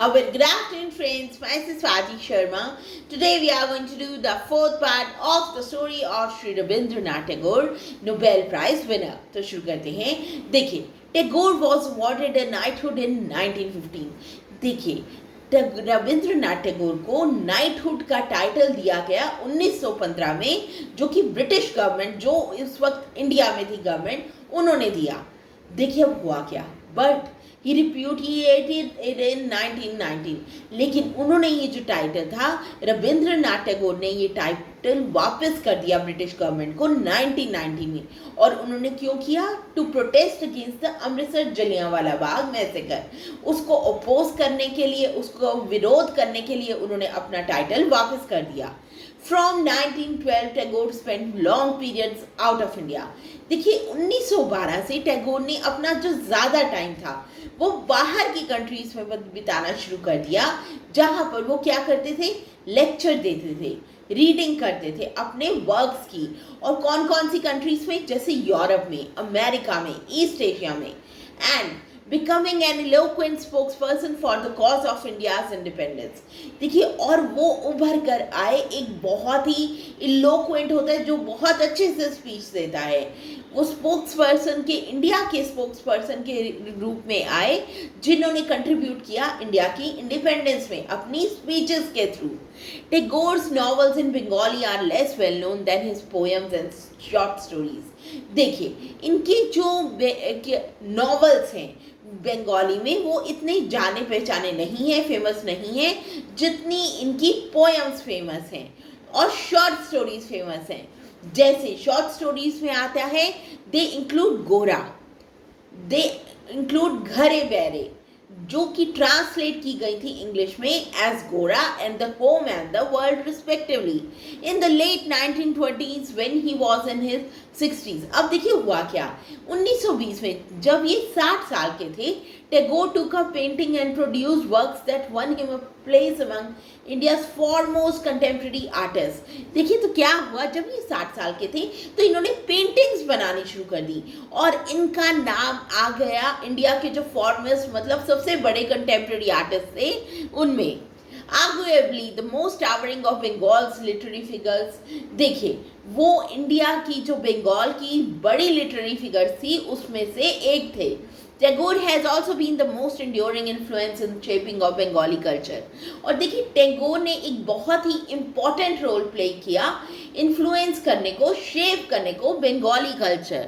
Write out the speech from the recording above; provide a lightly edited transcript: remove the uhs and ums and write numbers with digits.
Very good afternoon, friends. Myself Swati Sharma. Today we are going to do the fourth part of the story of Sri Rabindranath Tagore, Nobel Prize winner. तो शुरू करते हैं. देखिए, Tagore was awarded a knighthood in 1915. देखिए, रविंद्रनाथ टैगोर को knighthood का title दिया गया 1915 में, जो कि ब्रिटिश गवर्नमेंट, जो इस वक्त इंडिया में थी गवर्नमेंट, उन्होंने दिया. देखिए अब हुआ क्या. But he repudiated it in 1919. लेकिन उन्होंने ये जो टाइटल था, रविंद्रनाथ टैगोर ने ये टाइटल वापस कर दिया ब्रिटिश गवर्नमेंट को 1919 में. और उन्होंने क्यों किया? To protest against the Amritsar Jallianwala Bagh massacre. उसको अपोज करने के लिए, उसको विरोध करने के लिए उन्होंने अपना टाइटल वापस कर दिया. From 1912 Tagore spent long periods out of India. देखिए 1912 से टैगोर ने अपना जो ज़्यादा टाइम था वो बाहर की कंट्रीज में बिताना शुरू कर दिया, जहाँ पर वो क्या करते थे? लेक्चर देते थे, रीडिंग करते थे अपने वर्क्स की. और कौन कौन सी कंट्रीज में? जैसे यूरोप में, अमेरिका में, ईस्ट एशिया में. And becoming an eloquent spokesperson for the cause of India's independence. देखिए, और वो उभर कर आए, एक बहुत ही eloquent होता है जो बहुत अच्छे से स्पीच देता है. वो स्पोक्सपर्सन के, इंडिया के स्पोक्सपर्सन के रूप में आए, जिन्होंने कंट्रीब्यूट किया इंडिया की इंडिपेंडेंस में अपनी स्पीचेस के through. Tagore's novels in Bengali are less well known than his poems and short stories. देखिए, इनके जो नॉवेल्स हैं बंगाली में, वो इतने जाने पहचाने नहीं है, फेमस नहीं है, जितनी इनकी पोएम्स फेमस हैं और शॉर्ट स्टोरीज फेमस हैं. जैसे शॉर्ट स्टोरीज में आता है, दे इंक्लूड गोरा, दे इंक्लूड घरे बैरे, जो कि ट्रांसलेट की गई थी इंग्लिश में as Gora and the home and the world respectively in the late 1920s when he was in his 60s. अब देखिए हुआ क्या. 1920 में जब ये 60 साल के थे, Tagore took up painting and produced works that won him a place among India's foremost contemporary artists. देखिए तो क्या हुआ, जब ये 60 साल के थे तो इन्होंने पेंटिंग्स बनानी शुरू कर दी और इनका नाम आ गया इंडिया के जो फॉरमोस्ट, मतलब सबसे बड़े कंटेम्प्रेरी आर्टिस्ट थे उनमें. Arguably the most towering of Bengal's literary figures. देखिए, वो इंडिया की जो बंगाल की बड़ी लिटरेरी फिगर्स थी उसमें से एक थे. Tagore has also been the most enduring influence in shaping of Bengali culture. और देखिए, टैगोर ने एक बहुत ही इम्पॉर्टेंट रोल प्ले किया इन्फ्लुएंस करने को, शेप करने को बंगाली कल्चर.